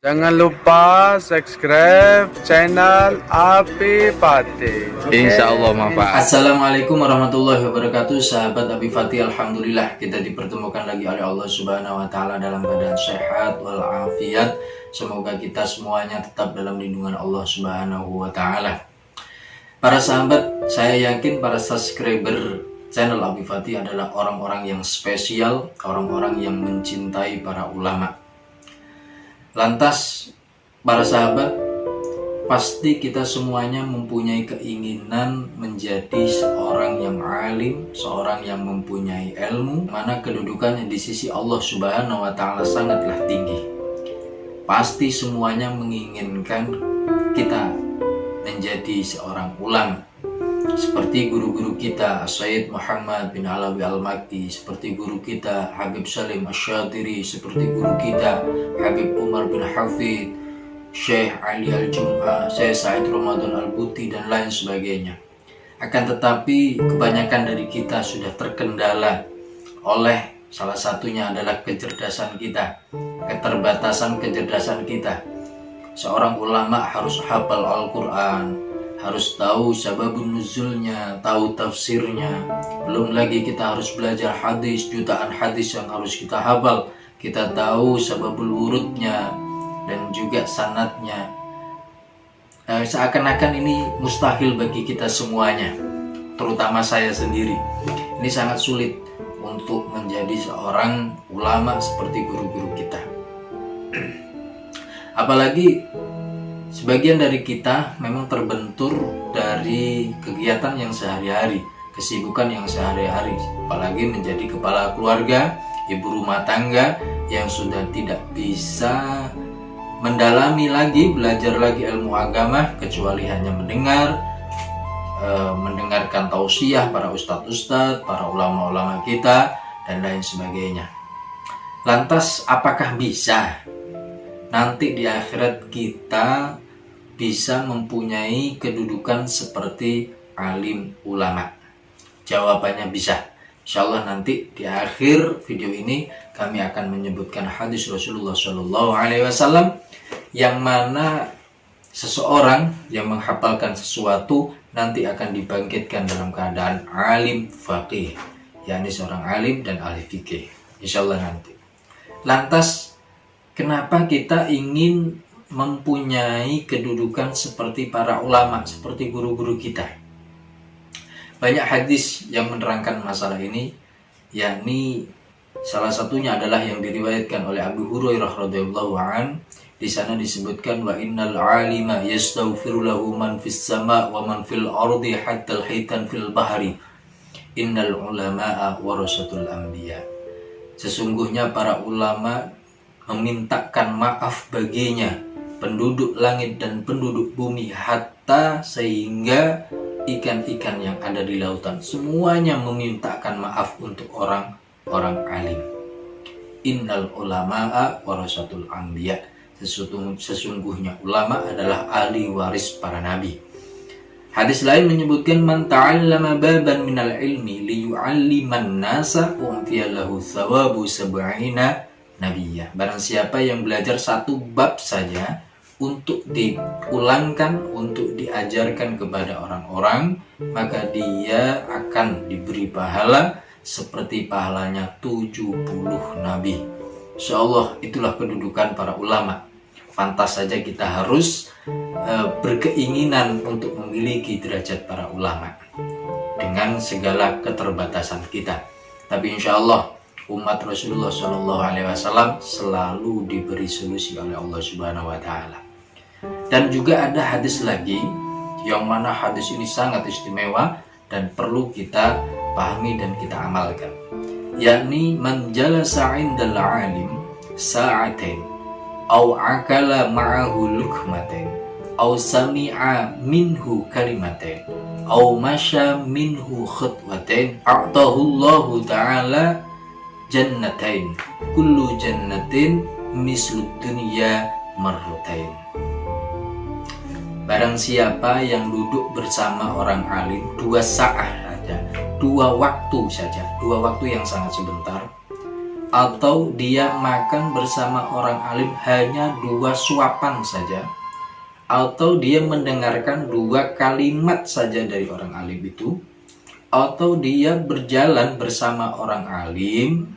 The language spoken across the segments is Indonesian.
Jangan lupa subscribe channel Api Fatih. Insya Allah manfaat. Assalamualaikum warahmatullahi wabarakatuh. Sahabat Abi Fatih, alhamdulillah kita dipertemukan lagi oleh Allah Subhanahu wa taala dalam keadaan sehat walafiat. Semoga kita semuanya tetap dalam lindungan Allah Subhanahu wa taala. Para sahabat, saya yakin para subscriber channel Abi Fatih adalah orang-orang yang spesial, orang-orang yang mencintai para ulama. Lantas, para sahabat, pasti kita semuanya mempunyai keinginan menjadi seorang yang alim, seorang yang mempunyai ilmu, mana kedudukannya di sisi Allah Subhanahu wa taala sangatlah tinggi. Pasti semuanya menginginkan kita menjadi seorang ulama. Seperti guru-guru kita Sayyid Muhammad bin Alawi Al-Makki, seperti guru kita Habib Salim Asy-Syadhili, seperti guru kita Habib Umar bin Hafid, Syekh Ali Al-Jum'ah, Syekh Said Ramadan Al-Buti, dan lain sebagainya. Akan tetapi kebanyakan dari kita sudah terkendala oleh salah satunya adalah kecerdasan kita, keterbatasan kecerdasan kita. Seorang ulama harus hafal Al-Quran, harus tahu sababun nuzulnya, tahu tafsirnya. Belum lagi kita harus belajar hadis, jutaan hadis yang harus kita hafal. Kita tahu sababul wurudnya dan juga sanadnya. Seakan-akan ini mustahil bagi kita semuanya, terutama saya sendiri. Ini sangat sulit untuk menjadi seorang ulama seperti guru-guru kita. Apalagi sebagian dari kita memang terbentur dari kegiatan yang sehari-hari, kesibukan yang sehari-hari, apalagi menjadi kepala keluarga, ibu rumah tangga yang sudah tidak bisa mendalami lagi, belajar lagi ilmu agama, kecuali hanya mendengarkan tausiah para ustadz-ustadz, para ulama-ulama kita, dan lain sebagainya. Lantas apakah bisa nanti di akhirat kita bisa mempunyai kedudukan seperti alim ulama? Jawabannya bisa. Insyaallah nanti di akhir video ini kami akan menyebutkan hadis Rasulullah SAW yang mana seseorang yang menghafalkan sesuatu nanti akan dibangkitkan dalam keadaan alim faqih, yakni seorang alim dan ahli fikih. Insyaallah nanti. Lantas kenapa kita ingin mempunyai kedudukan seperti para ulama, seperti guru-guru kita? Banyak hadis yang menerangkan masalah ini, yakni salah satunya adalah yang diriwayatkan oleh Abu Hurairah radhiyallahu an. Di sana disebutkan wa innal alima yastaghfiru lahu man fis sama' wa man fil ardi hatta al-hitan fil bahri. Innal ulama'a warasatul anbiya. Sesungguhnya para ulama memintakan maaf baginya, penduduk langit dan penduduk bumi, hatta sehingga ikan-ikan yang ada di lautan semuanya memintakan maaf untuk orang-orang alim. Innal ulama'a warasatul anbiya. Sesungguhnya ulama adalah ahli waris para nabi. Hadis lain menyebutkan man ta'allama baban minal ilmi liyu'alliman nasa u'tiyalahu thawabu sab'ina nabiyah. Barang siapa yang belajar satu bab saja untuk diulangkan, untuk diajarkan kepada orang-orang, maka dia akan diberi pahala seperti pahalanya 70 nabi. Insyaallah itulah kedudukan para ulama. Pantas saja kita harus berkeinginan untuk memiliki derajat para ulama dengan segala keterbatasan kita. Tapi insyaallah umat Rasulullah SAW selalu diberi solusi oleh Allah Subhanahu wa taala. Dan juga ada hadis lagi yang mana hadis ini sangat istimewa dan perlu kita pahami dan kita amalkan, yakni man jalasa 'indal 'alim sa'atain aw akala ma'ahu lukmatain aw sami'a minhu kalimatain aw masya minhu khutwatain a'tahu Allahu ta'ala jannatain kullu jannatin mislud dunya marratain. Barang siapa yang duduk bersama orang alim 2 saat saja, 2 waktu saja, 2 waktu yang sangat sebentar, atau dia makan bersama orang alim hanya 2 suapan saja, atau dia mendengarkan 2 kalimat saja dari orang alim itu, atau dia berjalan bersama orang alim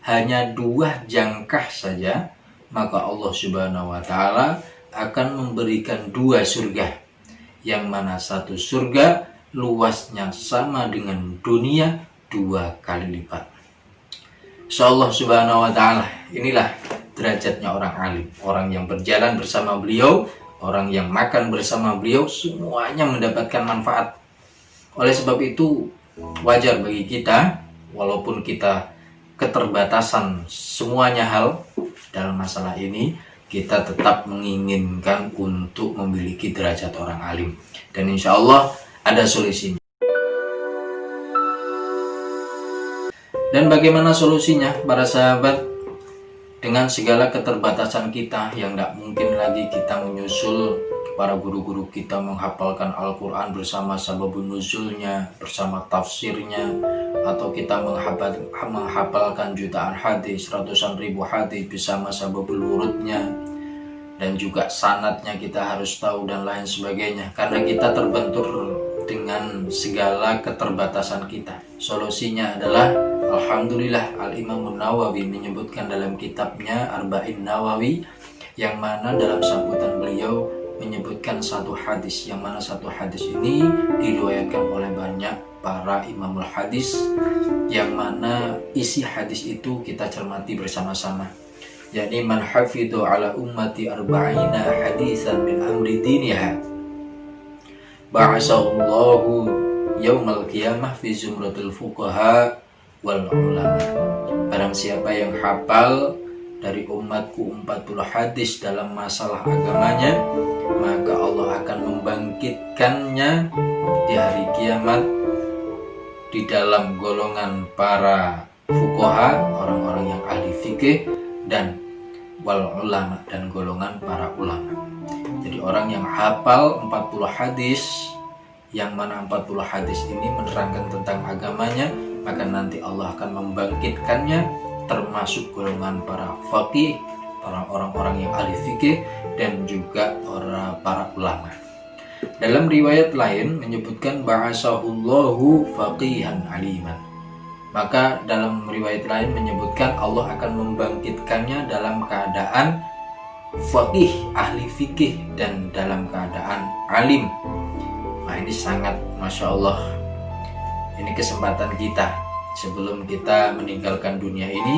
hanya 2 jangkah saja, maka Allah Subhanahu wa Ta'ala akan memberikan 2 surga, yang mana satu surga luasnya sama dengan dunia 2 kali lipat. Insyaallah Subhanahu wa Ta'ala, inilah derajatnya orang alim, orang yang berjalan bersama beliau, orang yang makan bersama beliau, semuanya mendapatkan manfaat. Oleh sebab itu wajar bagi kita, walaupun kita keterbatasan semuanya hal dalam masalah ini, kita tetap menginginkan untuk memiliki derajat orang alim, dan insya Allah ada solusinya. Dan bagaimana solusinya para sahabat? Dengan segala keterbatasan kita yang tidak mungkin lagi kita menyusul para guru-guru kita menghafalkan Al-Quran bersama sababun nuzulnya, bersama tafsirnya, atau kita menghafalkan jutaan hadis, ratusan ribu hadis bersama sababul wurudnya, dan juga sanadnya kita harus tahu dan lain sebagainya, karena kita terbentur dengan segala keterbatasan kita. Solusinya adalah, alhamdulillah, Al-Imam Nawawi menyebutkan dalam kitabnya Arba'in Nawawi, yang mana dalam sambutan beliau menyebutkan satu hadis, yang mana satu hadis ini diriwayatkan oleh banyak para imamul hadis, yang mana isi hadis itu kita cermati bersama-sama, yakni man hafidhu ala ummati arba'ina hadisan min amri diniha ba'asallahu yaumal qiyamah fi zumratil fuqaha wal ulama. Barang siapa yang hafal dari umatku 40 hadis dalam masalah agamanya, maka Allah akan membangkitkannya di hari kiamat di dalam golongan para fuqaha, orang-orang yang ahli fikih, dan wal ulama, dan golongan para ulama. Jadi orang yang hafal 40 hadis, yang mana 40 hadis ini menerangkan tentang agamanya, maka nanti Allah akan membangkitkannya termasuk golongan para faqih, orang-orang yang ahli fikih, dan juga para ulama. Dalam riwayat lain menyebutkan ba'asahullahu faqihan aliman. Maka dalam riwayat lain menyebutkan Allah akan membangkitkannya dalam keadaan faqih, ahli fikih, dan dalam keadaan alim. Nah, ini sangat Masya Allah. Ini kesempatan kita sebelum kita meninggalkan dunia ini,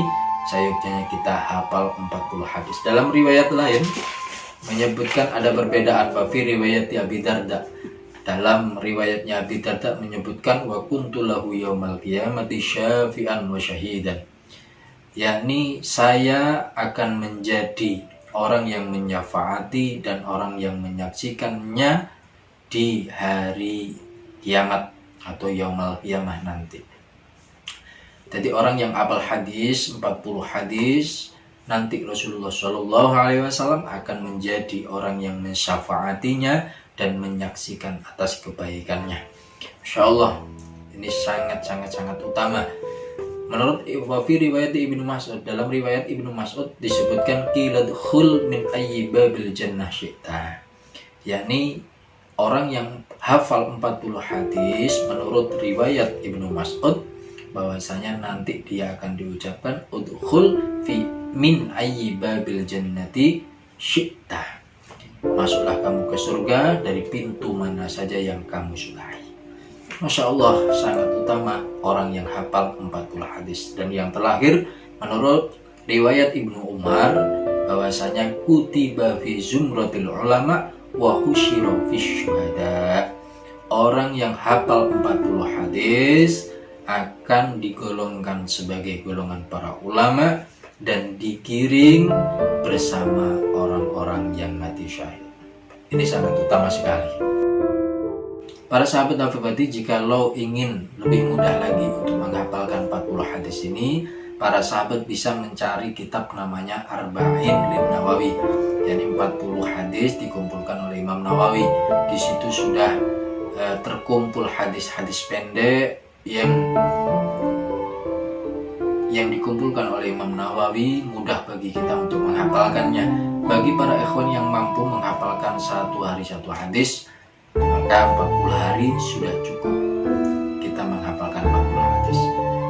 sayangnya kita hafal 40 hadis. Dalam riwayat lain menyebutkan ada perbedaan. Fi riwayat Abi Darda, dalam riwayatnya Abi Darda menyebutkan wa kuntu lahu yaumal qiyamati syafi'an wa syahidan, yakni saya akan menjadi orang yang menyafaati dan orang yang menyaksikannya di hari kiamat atau yaumal qiyamah nanti. Jadi orang yang hafal hadis 40 hadis, nanti Rasulullah SAW akan menjadi orang yang mensyafaatinya dan menyaksikan atas kebaikannya. Masya Allah, ini sangat utama. Menurut riwayat Ibnu Mas'ud, dalam riwayat Ibnu Mas'ud disebutkan qila dkhul min ayyi babil jannah syi'ta, yakni orang yang hafal 40 hadis menurut riwayat Ibnu Mas'ud bahwasanya nanti dia akan diucapkan udkhul fi min ayyi babil jannati syi'ta, masuklah kamu ke surga dari pintu mana saja yang kamu sukai. Masya Allah, sangat utama orang yang hafal 40 hadis. Dan yang terakhir, menurut riwayat Ibnu Umar bahwasanya kutiba fi zumratil ulama wa husyira fi syuhada, orang yang hafal 40 hadis akan digolongkan sebagai golongan para ulama dan digiring bersama orang-orang yang mati syahid. Ini sangat utama sekali. Para sahabat Al-Fatih, jikalau ingin lebih mudah lagi untuk menghafalkan 40 hadis ini, para sahabat bisa mencari kitab namanya Arba'in lin Nawawi, yakni 40 hadis dikumpulkan oleh Imam Nawawi. Di situ sudah terkumpul hadis-hadis pendek yang dikumpulkan oleh Imam Nawawi mudah bagi kita untuk menghafalkannya. Bagi para ikhwan yang mampu menghafalkan 1 hari 1 hadis, maka 40 hari sudah cukup kita menghafalkan 40 hadis.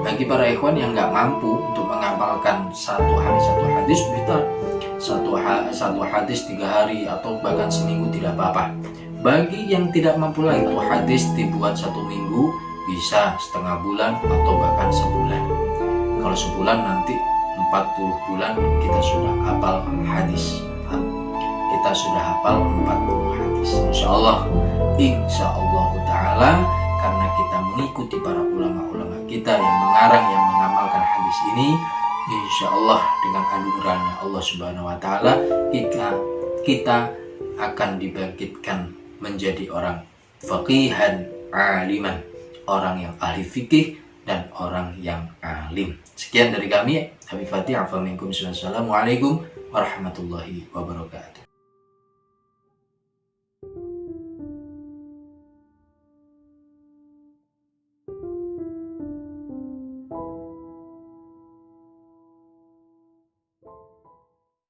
Bagi para ikhwan yang nggak mampu untuk menghafalkan 1 hari 1 hadis, bisa satu hadis 3 hari atau bahkan seminggu tidak apa-apa. Bagi yang tidak mampu lagi, itu hadis dibuat 1 minggu, bisa setengah bulan atau bahkan sebulan. Kalau sebulan nanti 40 bulan kita sudah hafal hadis. Kita sudah hafal 40 hadis. Insya Allah Ta'ala, karena kita mengikuti para ulama-ulama kita yang mengarang, yang mengamalkan hadis ini, insya Allah dengan anugerahnya Allah Subhanahu Wa Ta'ala, kita akan dibangkitkan menjadi orang faqihan aliman, orang yang ahli fikih dan orang yang alim. Sekian dari kami, Habib Fatih, afa minkum, wassalamualaikum warahmatullahi wabarakatuh.